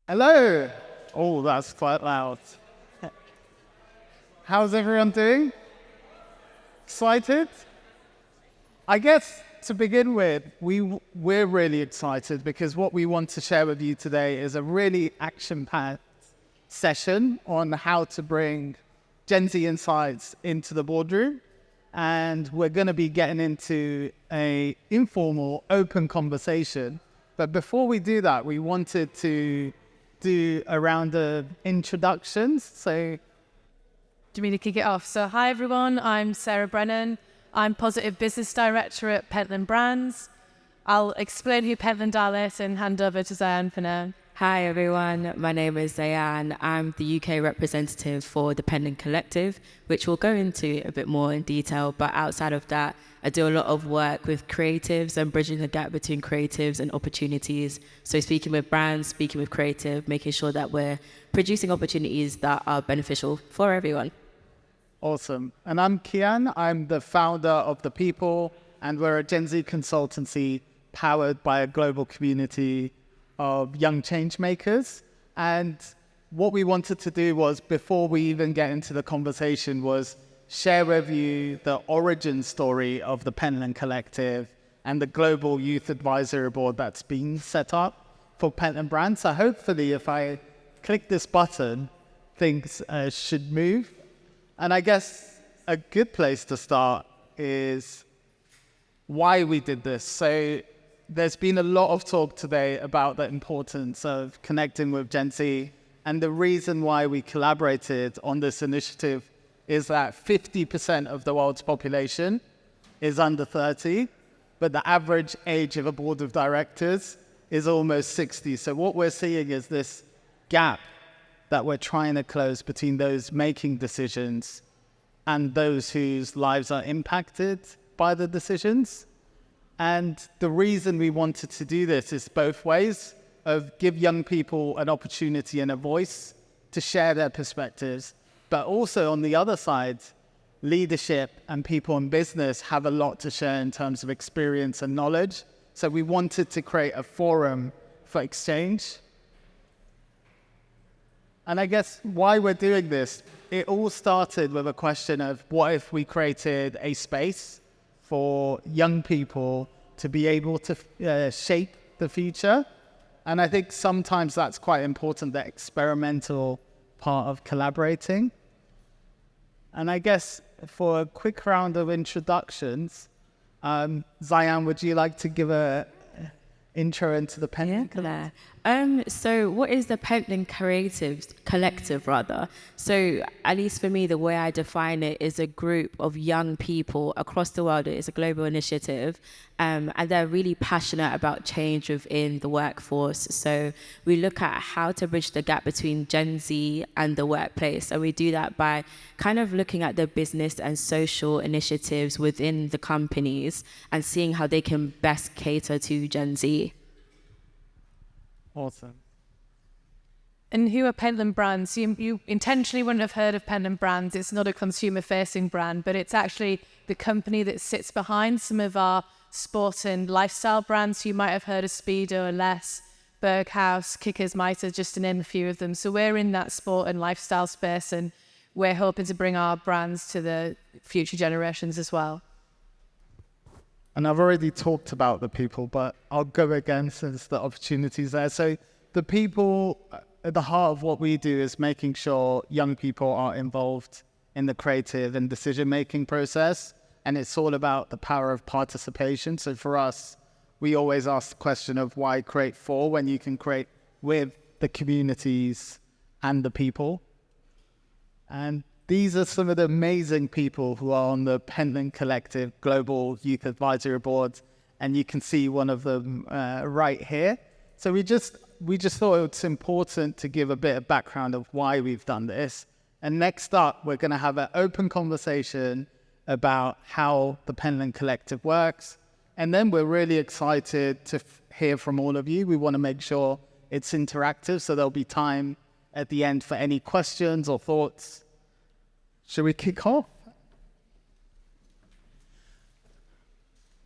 Hello. Oh, that's quite loud. How's everyone doing? Excited? I guess to begin with, we're really excited because what we want to share with you today is a really action-packed session on how to bring Gen Z insights into the boardroom. And we're going to be getting into an informal, open conversation. But before we do that, we wanted to do a round of introductions. So, Do you mean to kick it off? So, hi everyone, I'm Sarah Brennan. I'm Positive Business Director at Pentland Brands. I'll explain who Pentland are later and hand over to Zayanne for now. Hi everyone, my name is Zayanne. I'm the UK representative for the Brennan Collective, which we'll go into a bit more in detail. But outside of that, I do a lot of work with creatives and bridging the gap between creatives and opportunities. So speaking with brands, speaking with creative, making sure that we're producing opportunities that are beneficial for everyone. awesome. And I'm Kian. I'm the founder of The People, and we're a Gen Z consultancy powered by a global community of young change makers. And what we wanted to do was, before we even get into the conversation, was share with you the origin story of the Pentland Collective and the global youth advisory board that's been set up for Pentland Brands. So hopefully if I click this button, things should move. And I guess a good place to start is why we did this. So there's been a lot of talk today about the importance of connecting with Gen Z. And the reason why we collaborated on this initiative is that 50% of the world's population is under 30, but the average age of a board of directors is almost 60. So what we're seeing is this gap that we're trying to close between those making decisions and those whose lives are impacted by the decisions. And the reason we wanted to do this is both ways of give young people an opportunity and a voice to share their perspectives, but also on the other side, leadership and people in business have a lot to share in terms of experience and knowledge. So we wanted to create a forum for exchange. And I guess why we're doing this, it all started with a question of what if we created a space for young people to be able to shape the future. And I think sometimes that's quite important, that experimental part of collaborating. And I guess for a quick round of introductions, Zayanne, would you like to give a intro into the Pentland? Yeah, so what is the Pentland Collective rather? So at least for me, the way I define it is a group of young people across the world. It's a global initiative, and they're really passionate about change within the workforce. So we look at how to bridge the gap between Gen Z and the workplace. And we do that by kind of looking at the business and social initiatives within the companies and seeing how they can best cater to Gen Z. Awesome. And who are Pentland Brands? You intentionally wouldn't have heard of Pentland Brands. It's not a consumer-facing brand, but it's actually the company that sits behind some of our sport and lifestyle brands. You might have heard of Speedo, Less, Berghaus, Kickers, Mitre, just to name a few of them. So we're in that sport and lifestyle space, and we're hoping to bring our brands to the future generations as well. And I've already talked about the people, but I'll go again since the opportunity's there. So the people at the heart of what we do is making sure young people are involved in the creative and decision-making process. And it's all about the power of participation. So for us, we always ask the question of why create for when you can create with the communities and the people. And these are some of the amazing people who are on the Pentland Collective Global Youth Advisory Board, and you can see one of them right here. So we just thought it's important to give a bit of background of why we've done this. And next up, we're going to have an open conversation about how the Pentland Collective works. And then we're really excited to hear from all of you. We want to make sure it's interactive, so there'll be time at the end for any questions or thoughts. Should we kick off?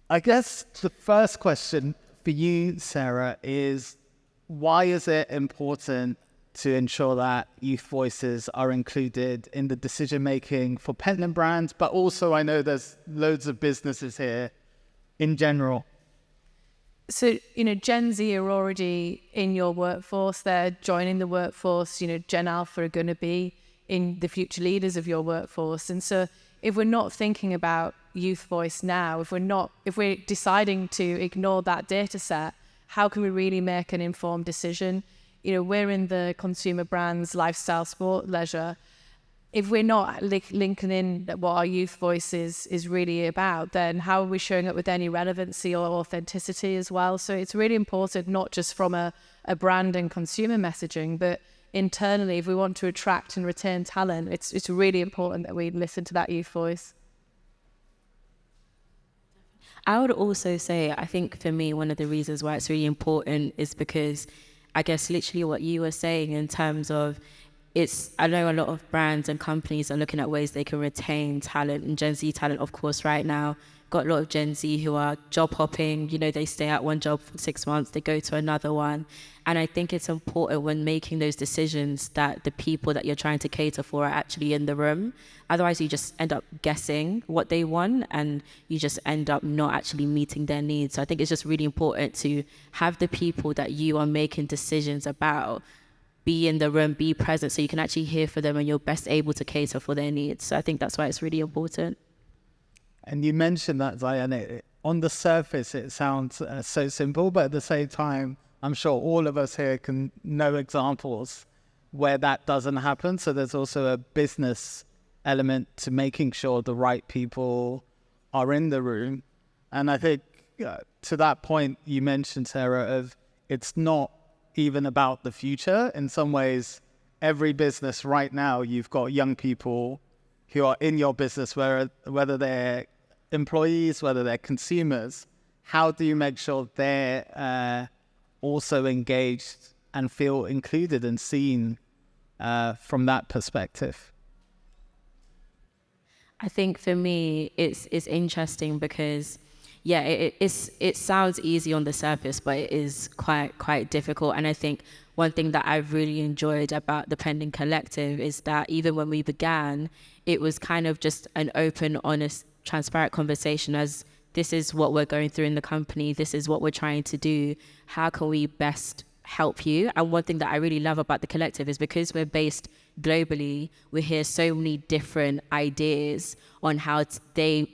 I guess the first question for you, Sarah, is why is it important to ensure that youth voices are included in the decision making for Pentland Brands, but also I know there's loads of businesses here in general? So, Gen Z are already in your workforce. They're joining the workforce. Gen Alpha are going to be in the future leaders of your workforce. And so if we're not thinking about youth voice now, if we're deciding to ignore that data set, how can we really make an informed decision? We're in the consumer brands, lifestyle, sport, leisure. If we're not linking in what our youth voice is really about, then how are we showing up with any relevancy or authenticity as well? So it's really important, not just from a brand and consumer messaging, but internally, if we want to attract and retain talent, it's really important that we listen to that youth voice. I would also say, I think for me, one of the reasons why it's really important is because I guess literally what you were saying in terms of I know a lot of brands and companies are looking at ways they can retain talent, and Gen Z talent, of course, right now. Got a lot of Gen Z who are job hopping, they stay at one job for 6 months, they go to another one. And I think it's important when making those decisions that the people that you're trying to cater for are actually in the room. Otherwise, you just end up guessing what they want and you just end up not actually meeting their needs. So I think it's just really important to have the people that you are making decisions about be in the room, be present, so you can actually hear for them and you're best able to cater for their needs. So I think that's why it's really important. And you mentioned that, Zayanne, on the surface, it sounds so simple, but at the same time, I'm sure all of us here can know examples where that doesn't happen. So there's also a business element to making sure the right people are in the room. And I think to that point you mentioned, Sara, of it's not even about the future. In some ways, every business right now, you've got young people who are in your business, whether they're employees, whether they're consumers. How do you make sure they're also engaged and feel included and seen from that perspective? I think for me, it's interesting because, yeah, it sounds easy on the surface, but it is quite difficult. And I think one thing that I've really enjoyed about the Pending Collective is that even when we began, it was kind of just an open, honest, transparent conversation as this is what we're going through in the company. This is what we're trying to do. How can we best help you? And one thing that I really love about the collective is because we're based globally, we hear so many different ideas on how they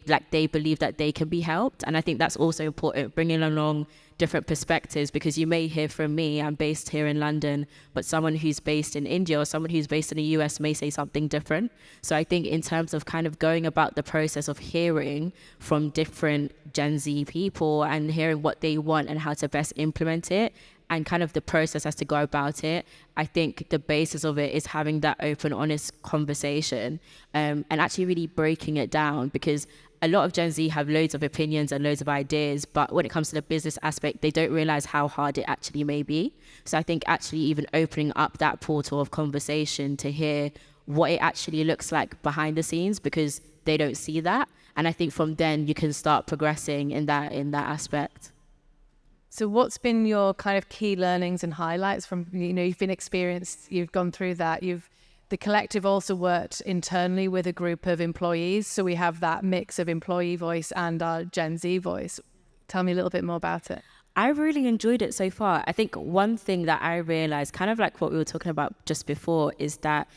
believe that they can be helped. And I think that's also important, bringing along different perspectives, because you may hear from me, I'm based here in London, but someone who's based in India or someone who's based in the US may say something different. So I think in terms of kind of going about the process of hearing from different Gen Z people and hearing what they want and how to best implement it, and kind of the process as to go about it, I think the basis of it is having that open, honest conversation and actually really breaking it down, because a lot of Gen Z have loads of opinions and loads of ideas, but when it comes to the business aspect, they don't realize how hard it actually may be. So I think actually even opening up that portal of conversation to hear what it actually looks like behind the scenes, because they don't see that. And I think from then you can start progressing in that aspect. So what's been your kind of key learnings and highlights from, you've been experienced, you've gone through that, the collective also worked internally with a group of employees. So we have that mix of employee voice and our Gen Z voice. Tell me a little bit more about it. I really enjoyed it so far. I think one thing that I realized, kind of like what we were talking about just before, is that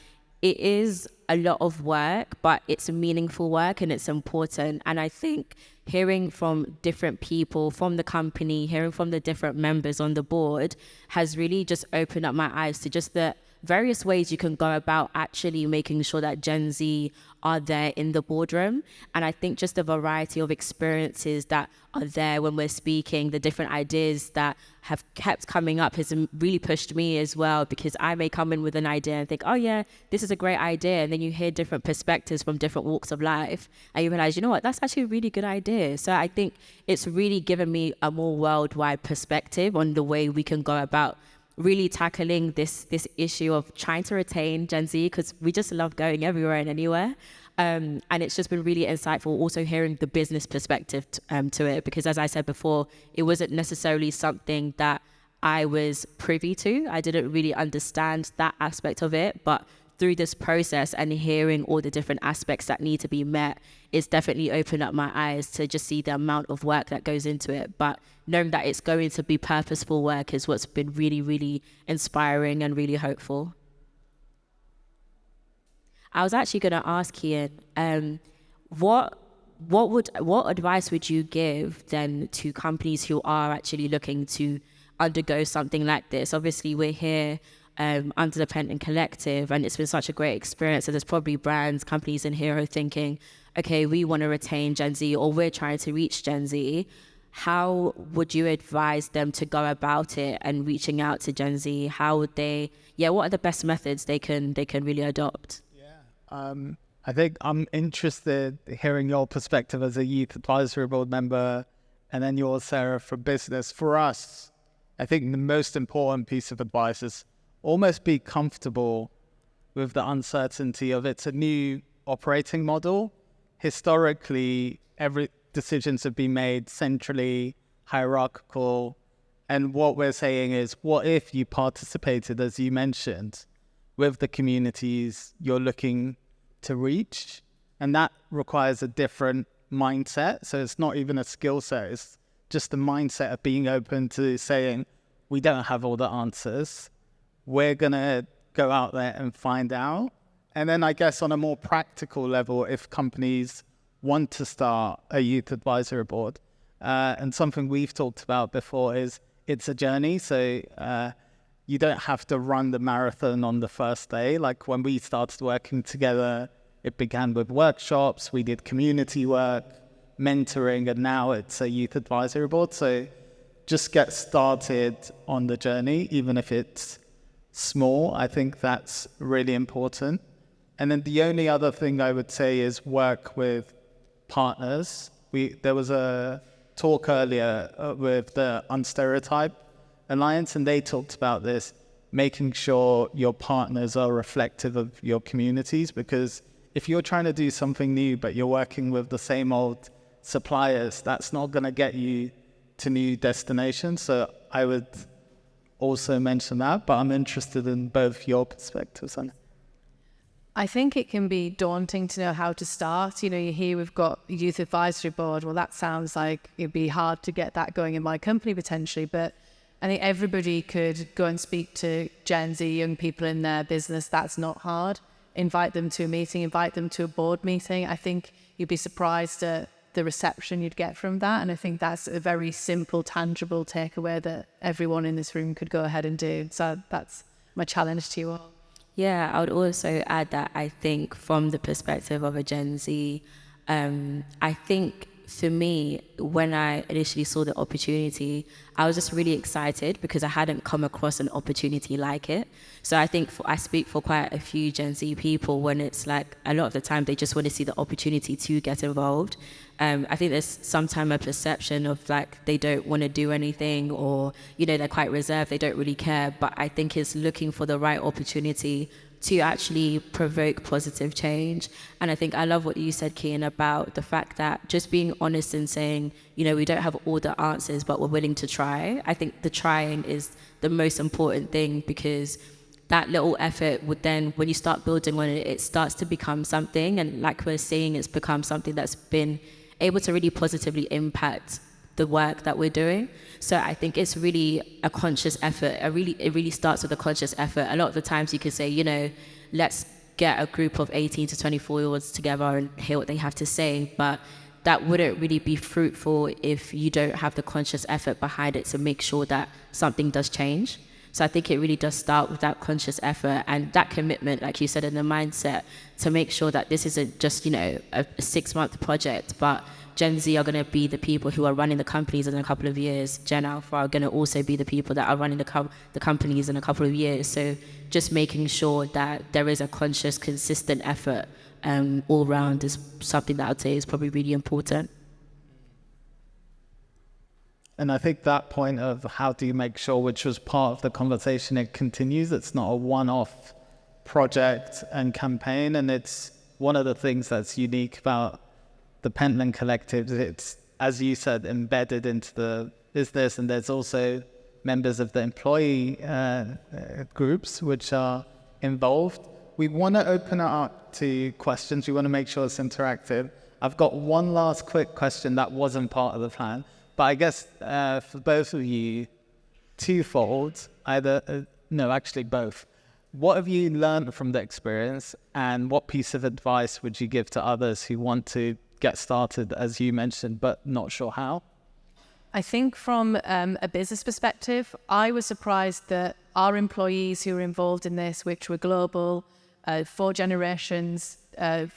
it is a lot of work, but it's meaningful work and it's important. And I think hearing from different people from the company, hearing from the different members on the board has really just opened up my eyes to just the various ways you can go about actually making sure that Gen Z are there in the boardroom. And I think just the variety of experiences that are there when we're speaking, the different ideas that have kept coming up has really pushed me as well, because I may come in with an idea and think, oh yeah, this is a great idea. And then you hear different perspectives from different walks of life and you realize, you know what, that's actually a really good idea. So I think it's really given me a more worldwide perspective on the way we can go about really tackling this issue of trying to retain Gen Z, because we just love going everywhere and anywhere. And it's just been really insightful also hearing the business perspective to it, because as I said before, it wasn't necessarily something that I was privy to. I didn't really understand that aspect of it, but through this process and hearing all the different aspects that need to be met, it's definitely opened up my eyes to just see the amount of work that goes into it. But knowing that it's going to be purposeful work is what's been really, really inspiring and really hopeful. I was actually going to ask Kian, what advice would you give then to companies who are actually looking to undergo something like this? Obviously, we're here under the Penton Collective, and it's been such a great experience. So there's probably brands, companies in here who are thinking, okay, we want to retain Gen Z, or we're trying to reach Gen Z. How would you advise them to go about it and reaching out to Gen Z? How would they, what are the best methods they can really adopt? I think I'm interested in hearing your perspective as a youth advisory board member, and then yours, Sarah, for business. For us, I think the most important piece of advice is almost be comfortable with the uncertainty of it's a new operating model. Historically, every decisions have been made centrally, hierarchical. And what we're saying is, what if you participated, as you mentioned, with the communities you're looking to reach? And that requires a different mindset. So it's not even a skill set. It's just the mindset of being open to saying, we don't have all the answers. We're going to go out there and find out. And then I guess on a more practical level, if companies want to start a youth advisory board, and something we've talked about before is it's a journey. So you don't have to run the marathon on the first day. Like when we started working together, it began with workshops, we did community work, mentoring, and now it's a youth advisory board. So just get started on the journey, even if it's small. I think that's really important. And then the only other thing I would say is work with partners. There was a talk earlier with the Unstereotype Alliance, and they talked about this, making sure your partners are reflective of your communities, because if you're trying to do something new but you're working with the same old suppliers, that's not going to get you to new destinations. So I would also mention that, but I'm interested in both your perspectives on it. I think it can be daunting to know how to start. You hear we've got a youth advisory board. Well, that sounds like it'd be hard to get that going in my company potentially, but I think everybody could go and speak to Gen Z, young people in their business. That's not hard. Invite them to a meeting, invite them to a board meeting. I think you'd be surprised at the reception you'd get from that. And I think that's a very simple, tangible takeaway that everyone in this room could go ahead and do. So that's my challenge to you all. Yeah, I would also add that I think from the perspective of a Gen Z, I think for me, when I initially saw the opportunity, I was just really excited because I hadn't come across an opportunity like it. So I think I speak for quite a few Gen Z people when it's like a lot of the time they just want to see the opportunity to get involved. I think there's sometimes a perception of like they don't want to do anything, or they're quite reserved, they don't really care. But I think it's looking for the right opportunity to actually provoke positive change. And I think I love what you said, Kian, about the fact that just being honest and saying, we don't have all the answers, but we're willing to try. I think the trying is the most important thing, because that little effort would then, when you start building on it, it starts to become something. And like we're saying, it's become something that's been able to really positively impact the work that we're doing. So I think it's really a conscious effort. It really starts with a conscious effort. A lot of the times you could say, let's get a group of 18 to 24-year-olds together and hear what they have to say. But that wouldn't really be fruitful if you don't have the conscious effort behind it to make sure that something does change. So I think it really does start with that conscious effort and that commitment, like you said, in the mindset, to make sure that this isn't just, a 6-month project, but Gen Z are going to be the people who are running the companies in a couple of years. Gen Alpha are going to also be the people that are running the companies in a couple of years. So just making sure that there is a conscious, consistent effort all around is something that I'd say is probably really important. And I think that point of how do you make sure, which was part of the conversation, it continues. It's not a one-off project and campaign. And it's one of the things that's unique about the Pentland Collective. It's, as you said, embedded into the business. And there's also members of the employee groups which are involved. We want to open it up to questions. We want to make sure it's interactive. I've got one last quick question that wasn't part of the plan, but I guess for both of you, twofold, actually both. What have you learned from the experience, and what piece of advice would you give to others who want to get started, as you mentioned, but not sure how? I think from a business perspective, I was surprised that our employees who were involved in this, which were global, 4 generations,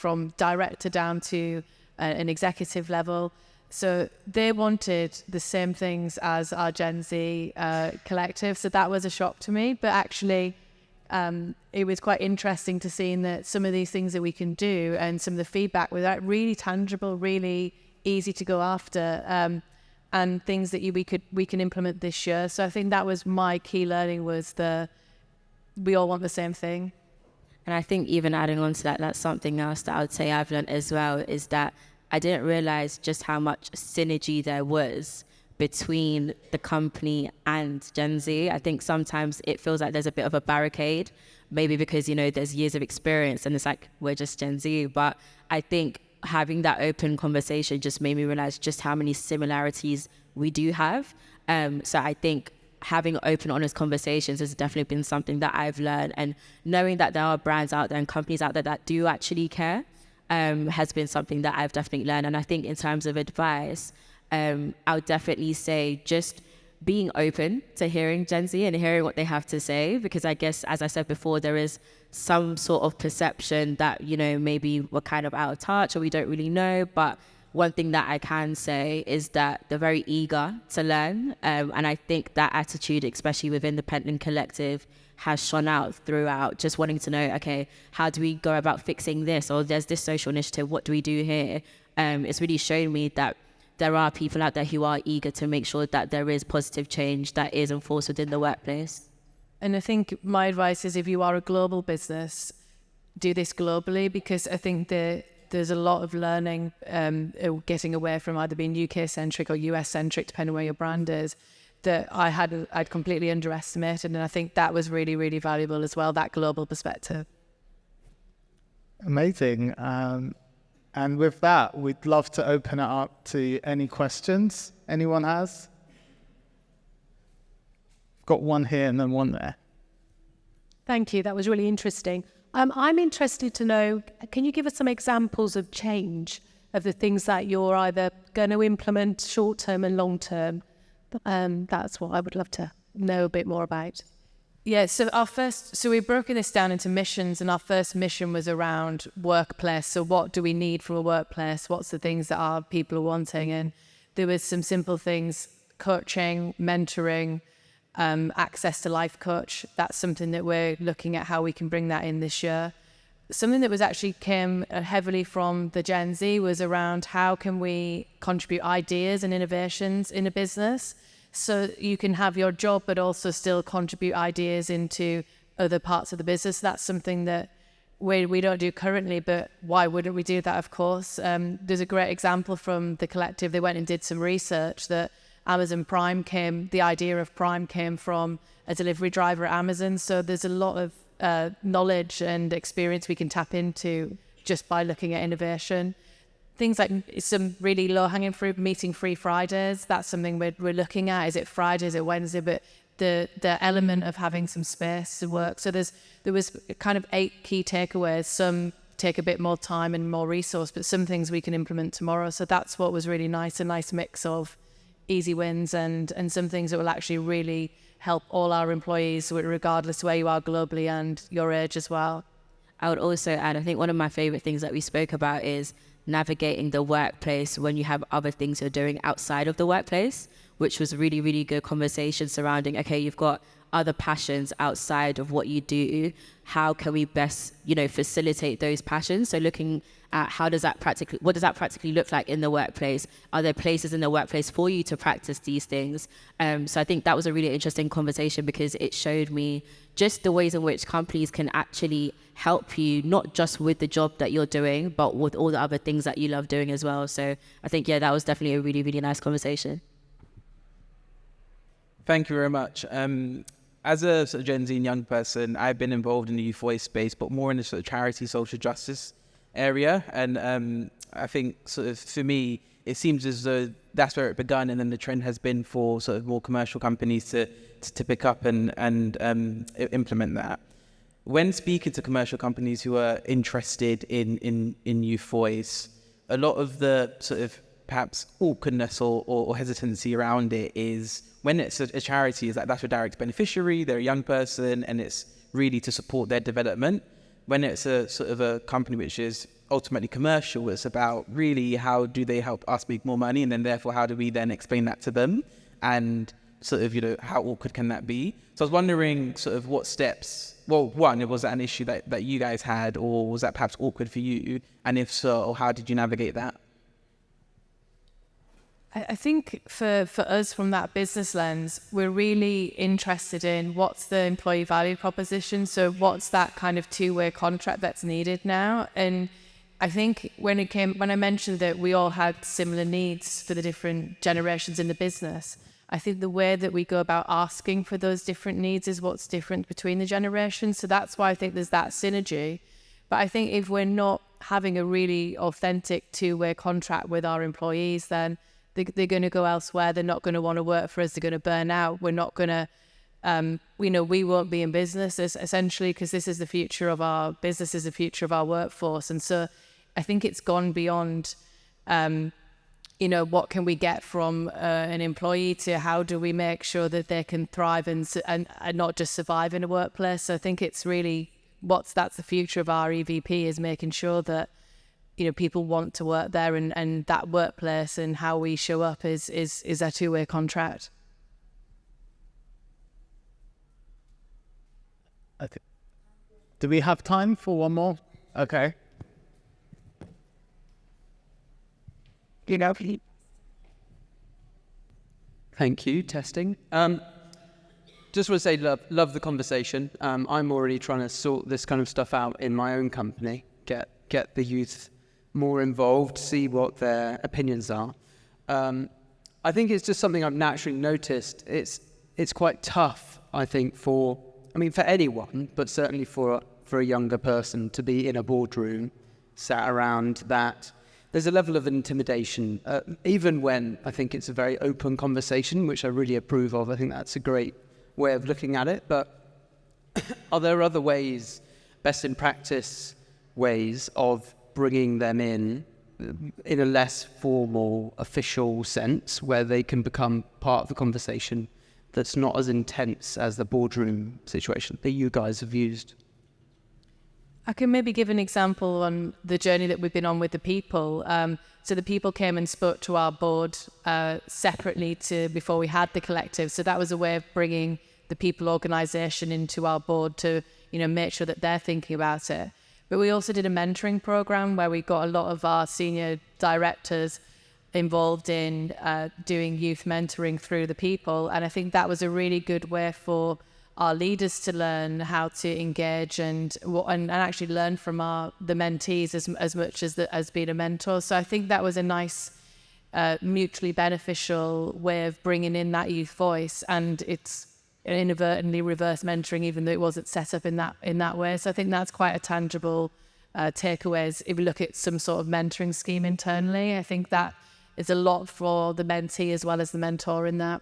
from director down to an executive level, so they wanted the same things as our Gen Z collective. So that was a shock to me. But actually, it was quite interesting to see that some of these things that we can do and some of the feedback was really tangible, really easy to go after, and things that we can implement this year. So I think that was my key learning, was we all want the same thing. And I think even adding on to that, that's something else that I would say I've learned as well, is that I didn't realize just how much synergy there was between the company and Gen Z. I think sometimes it feels like there's a bit of a barricade, maybe because, there's years of experience and it's like, we're just Gen Z. But I think having that open conversation just made me realize just how many similarities we do have. So I think having open, honest conversations has definitely been something that I've learned, and knowing that there are brands out there and companies out there that do actually care has been something that I've definitely learned. And I think in terms of advice, I would definitely say just being open to hearing Gen Z and hearing what they have to say, because I guess, as I said before, there is some sort of perception that, maybe we're kind of out of touch or we don't really know. But one thing that I can say is that they're very eager to learn. And I think that attitude, especially within the Pentland Collective, has shone out throughout, just wanting to know, okay, how do we go about fixing this? Or there's this social initiative, what do we do here? It's really shown me that there are people out there who are eager to make sure that there is positive change that is enforced within the workplace. And I think my advice is, if you are a global business, do this globally, because I think there's a lot of learning, getting away from either being UK-centric or US-centric, depending where your brand is, that I'd completely underestimated. And I think that was really, really valuable as well, that global perspective. Amazing. And with that, we'd love to open it up to any questions anyone has. Got one here and then one there. Thank you. That was really interesting. I'm interested to know, can you give us some examples of change, of the things that you're either going to implement short-term and long-term? That's what I would love to know a bit more about. Yeah, so we've broken this down into missions, and our first mission was around workplace. So what do we need from a workplace? What's the things that our people are wanting? And there was some simple things: coaching, mentoring, access to life coach. That's something that we're looking at how we can bring that in this year. Something that was actually came heavily from the Gen Z was around how can we contribute ideas and innovations in a business, so you can have your job but also still contribute ideas into other parts of the business. That's something that we don't do currently, but why wouldn't we do that? Of course. There's a great example from the collective. They went and did some research that the idea of Prime came from a delivery driver at Amazon. So there's a lot of knowledge and experience we can tap into just by looking at innovation. Things like some really low-hanging fruit, meeting free Fridays. That's something we're looking at. Is it Friday? Is it Wednesday? But the element of having some space to work. So there was kind of 8 key takeaways. Some take a bit more time and more resource, but some things we can implement tomorrow. So that's what was really nice, a nice mix of easy wins and some things that will actually really help all our employees, regardless where you are globally and your age as well. I would also add, I think one of my favorite things that we spoke about is navigating the workplace when you have other things you're doing outside of the workplace, which was a really, really good conversation surrounding, okay, you've got other passions outside of what you do. How can we best, facilitate those passions? So looking at what does that practically look like in the workplace? Are there places in the workplace for you to practice these things? So I think that was a really interesting conversation, because it showed me just the ways in which companies can actually help you, not just with the job that you're doing, but with all the other things that you love doing as well. So I think, that was definitely a really, really nice conversation. Thank you very much. As a sort of Gen Z and young person, I've been involved in the youth voice space, but more in the sort of charity, social justice area. And I think sort of for me, it seems as though that's where it began, and then the trend has been for sort of more commercial companies to pick up and implement that. When speaking to commercial companies who are interested in youth voice, a lot of the sort of perhaps awkwardness or hesitancy around it is when it's a charity, is that that's a direct beneficiary, they're a young person, and it's really to support their development. When it's a sort of a company which is ultimately commercial, it's about really how do they help us make more money, and then therefore how do we then explain that to them, and sort of, how awkward can that be? So I was wondering sort of what steps, well, one, was that an issue that you guys had, or was that perhaps awkward for you? And if so, how did you navigate that? I think for us, from that business lens, we're really interested in what's the employee value proposition. So what's that kind of two-way contract that's needed now? And I think when I mentioned that we all had similar needs for the different generations in the business, I think the way that we go about asking for those different needs is what's different between the generations. So that's why I think there's that synergy. But I think if we're not having a really authentic two-way contract with our employees, then they're going to go elsewhere. They're not going to want to work for us. They're going to burn out. We're not going to, we won't be in business essentially, because this is the future of our business, is the future of our workforce. And so I think it's gone beyond, what can we get from an employee to how do we make sure that they can thrive and not just survive in a workplace. So I think it's really that's the future of our EVP, is making sure that people want to work there, and that workplace and how we show up is a two-way contract. Do we have time for one more? Okay. Thank you. Testing. Just want to say love the conversation. I'm already trying to sort this kind of stuff out in my own company. Get the youth more involved, see what their opinions are. I think it's just something I've naturally noticed. It's quite tough, I think, for anyone, but certainly for a younger person to be in a boardroom, sat around that. There's a level of intimidation, even when I think it's a very open conversation, which I really approve of. I think that's a great way of looking at it. But are there other ways, best in practice ways of bringing them in a less formal, official sense, where they can become part of the conversation that's not as intense as the boardroom situation that you guys have used? I can maybe give an example on the journey that we've been on with the people. So the people came and spoke to our board separately before we had the collective. So that was a way of bringing the people organisation into our board to, make sure that they're thinking about it. But we also did a mentoring program where we got a lot of our senior directors involved in doing youth mentoring through the people. And I think that was a really good way for our leaders to learn how to engage and actually learn from the mentees as much as being a mentor. So I think that was a nice mutually beneficial way of bringing in that youth voice, and it's inadvertently reverse mentoring, even though it wasn't set up in that way. So I think that's quite a tangible takeaways. If you look at some sort of mentoring scheme internally, I think that is a lot for the mentee as well as the mentor in that.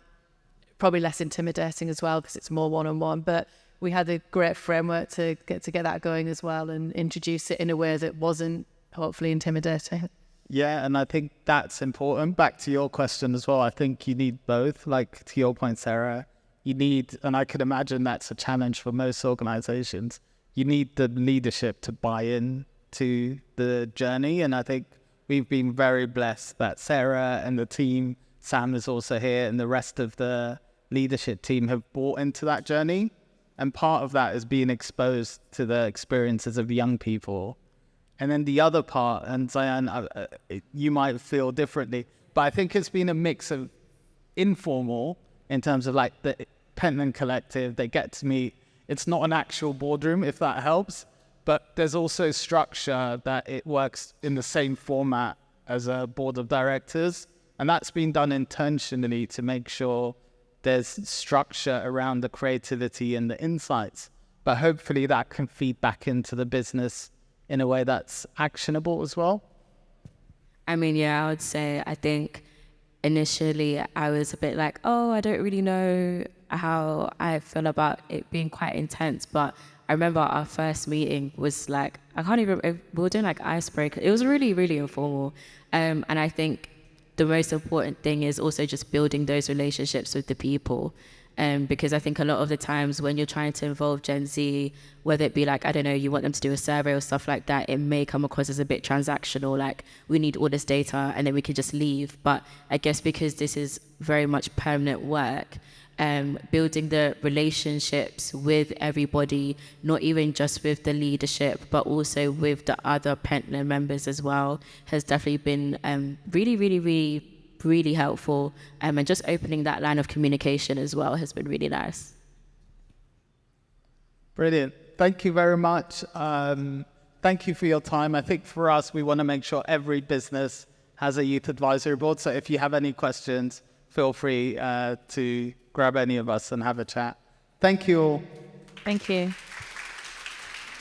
Probably less intimidating as well because it's more one-on-one, but we had a great framework to get that going as well and introduce it in a way that wasn't hopefully intimidating. Yeah, and I think that's important. Back to your question as well, I think you need both. Like to your point, Sarah, you need, and I could imagine that's a challenge for most organizations, you need the leadership to buy in to the journey. And I think we've been very blessed that Sarah and the team, Sam is also here, and the rest of the leadership team have bought into that journey. And part of that is being exposed to the experiences of young people. And then the other part, and Zayanne, you might feel differently, but I think it's been a mix of informal in terms of like the Pentland Collective, they get to meet. It's not an actual boardroom, if that helps, but there's also structure that it works in the same format as a board of directors. And that's been done intentionally to make sure there's structure around the creativity and the insights. But hopefully that can feed back into the business in a way that's actionable as well. I mean, yeah, I would say, I think initially I was a bit like, oh, I don't really know how I feel about it being quite intense. But I remember our first meeting was like, we were doing like icebreaker. It was really, really informal. And I think the most important thing is also just building those relationships with the people. Because I think a lot of the times when you're trying to involve Gen Z, whether it be like, I don't know, you want them to do a survey or stuff like that, it may come across as a bit transactional, like we need all this data and then we can just leave. But I guess because this is very much permanent work, building the relationships with everybody, not even just with the leadership, but also with the other Pentland members as well, has definitely been really helpful, and just opening that line of communication as well has been really nice. Brilliant. Thank you very much. Thank you for your time. I think for us, we want to make sure every business has a youth advisory board. So if you have any questions, feel free to grab any of us and have a chat. Thank you all. Thank you.